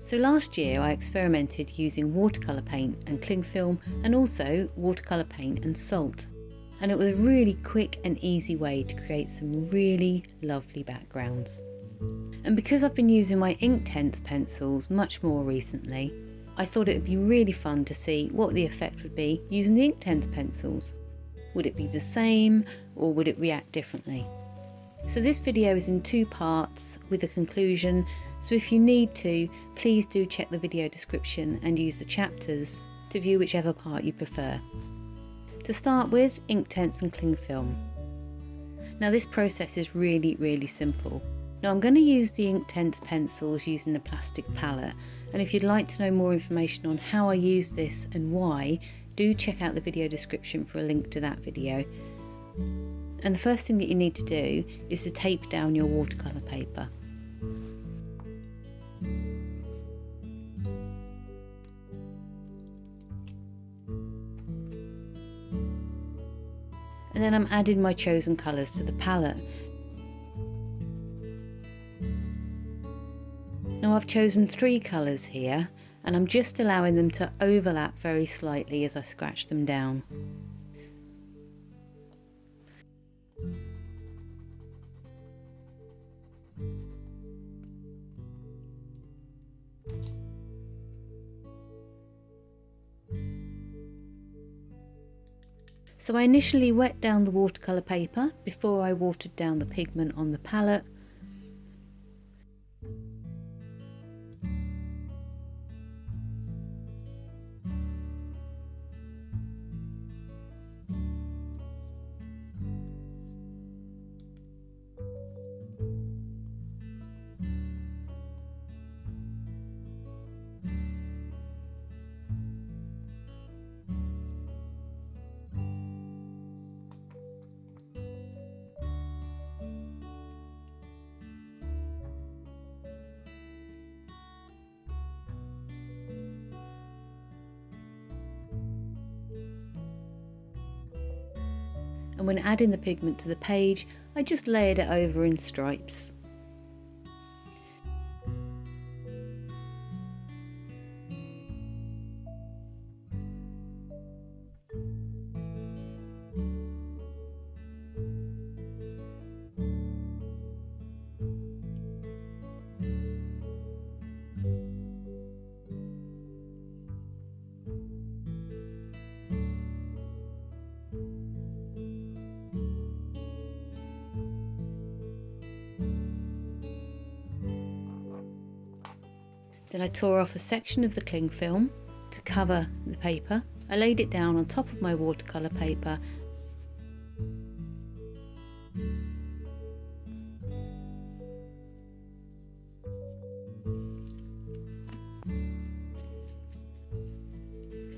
So last year I experimented using watercolour paint and cling film, and also watercolour paint and salt. And it was a really quick and easy way to create some really lovely backgrounds. And because I've been using my Inktense pencils much more recently, I thought it would be really fun to see what the effect would be using the Inktense pencils. Would it be the same, or would it react differently? So this video is in 2 parts with a conclusion, so if you need to, please do check the video description and use the chapters to view whichever part you prefer. To start with, Inktense and cling film. Now this process is really simple. Now I'm going to use the Inktense pencils using the plastic palette, and if you'd like to know more information on how I use this and why, do check out the video description for a link to that video. And the first thing that you need to do is to tape down your watercolour paper. And then I'm adding my chosen colours to the palette. Now I've chosen 3 colours here, and I'm just allowing them to overlap very slightly as I scratch them down. So I initially wet down the watercolour paper before I watered down the pigment on the palette. And when adding the pigment to the page, I just layered it over in stripes. Then I tore off a section of the cling film to cover the paper. I laid it down on top of my watercolour paper .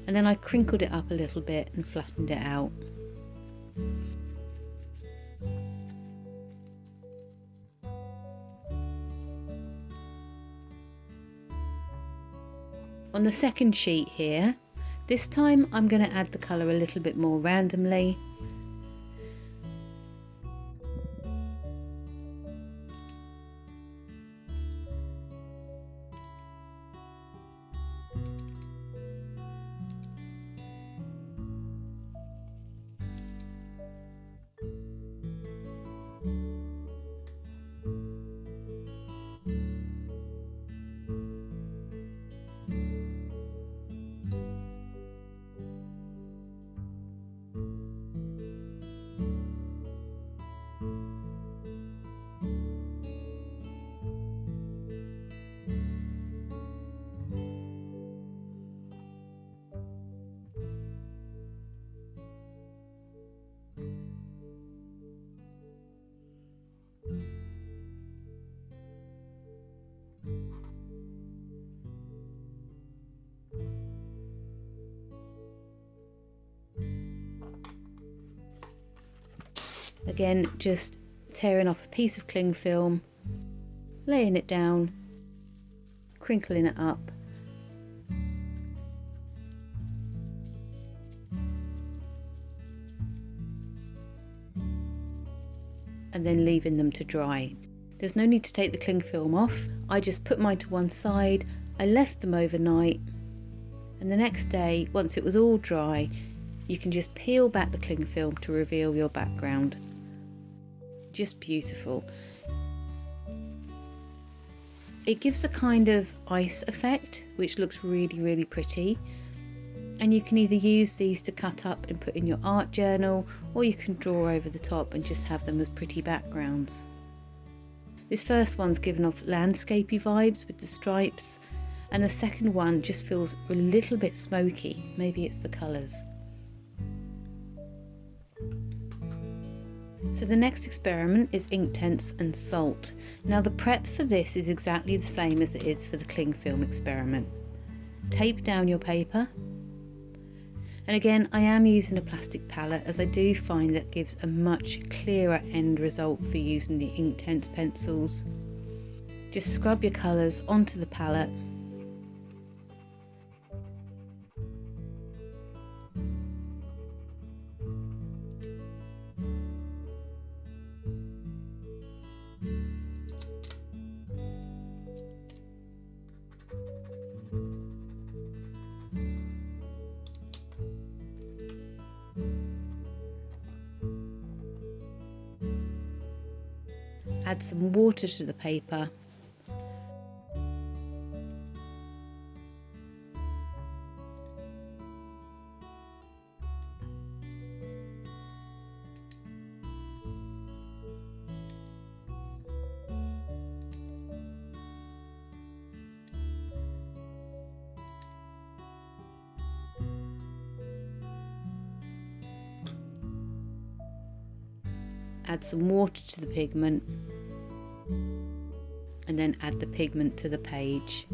And then I crinkled it up a little bit and flattened it out. On the second sheet here, this time I'm going to add the colour a little bit more randomly. Again, just tearing off a piece of cling film, laying it down, crinkling it up, and then leaving them to dry. There's no need to take the cling film off. I just put mine to one side, I left them overnight, and the next day, once it was all dry, you can just peel back the cling film to reveal your background. Just beautiful. It gives a kind of ice effect, which looks really, really pretty. And you can either use these to cut up and put in your art journal, or you can draw over the top and just have them as pretty backgrounds. This first one's given off landscapey vibes with the stripes, and the second one just feels a little bit smoky. Maybe it's the colours. So the next experiment is Inktense and Salt. Now the prep for this is exactly the same as it is for the cling film experiment. Tape down your paper. And again, I am using a plastic palette, as I do find that gives a much clearer end result for using the Inktense pencils. Just scrub your colours onto the palette. Add some water to the paper. Add some water to the pigment, and then add the pigment to the page.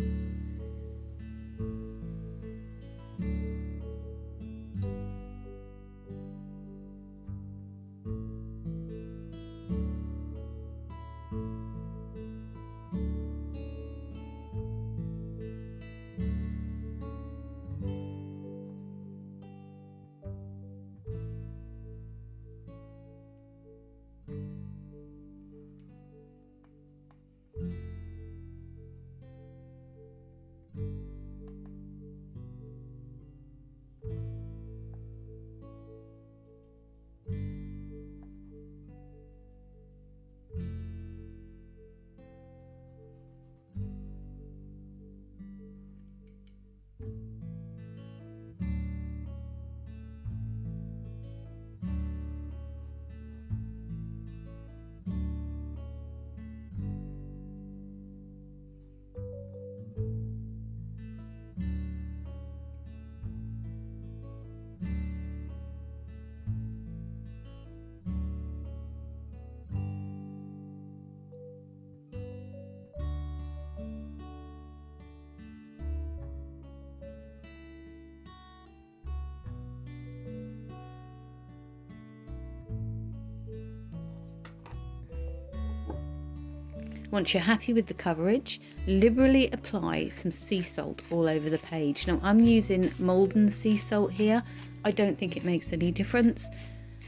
Once you're happy with the coverage, liberally apply some sea salt all over the page. Now I'm using Malden sea salt here. I don't think it makes any difference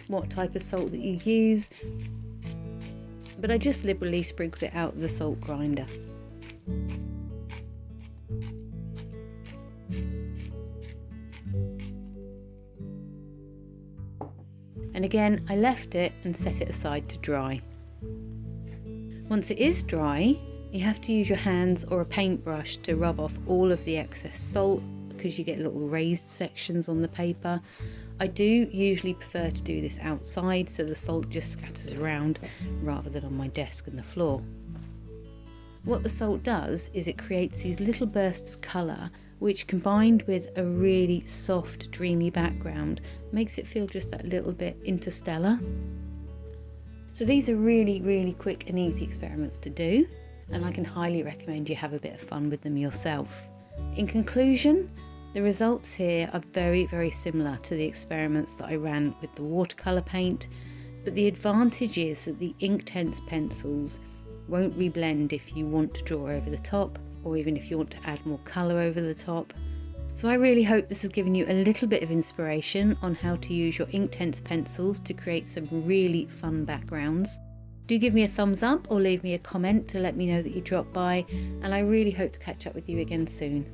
what type of salt that you use, but I just liberally sprinkled it out of the salt grinder. And again, I left it and set it aside to dry. Once it is dry, you have to use your hands or a paintbrush to rub off all of the excess salt, because you get little raised sections on the paper. I do usually prefer to do this outside, so the salt just scatters around rather than on my desk and the floor. What the salt does is it creates these little bursts of colour, which combined with a really soft, dreamy background makes it feel just that little bit interstellar. So these are really, really quick and easy experiments to do, and I can highly recommend you have a bit of fun with them yourself. In conclusion, the results here are very, very similar to the experiments that I ran with the watercolour paint, but the advantage is that the Inktense pencils won't reblend if you want to draw over the top, or even if you want to add more colour over the top. So I really hope this has given you a little bit of inspiration on how to use your Inktense pencils to create some really fun backgrounds. Do give me a thumbs up or leave me a comment to let me know that you dropped by, and I really hope to catch up with you again soon.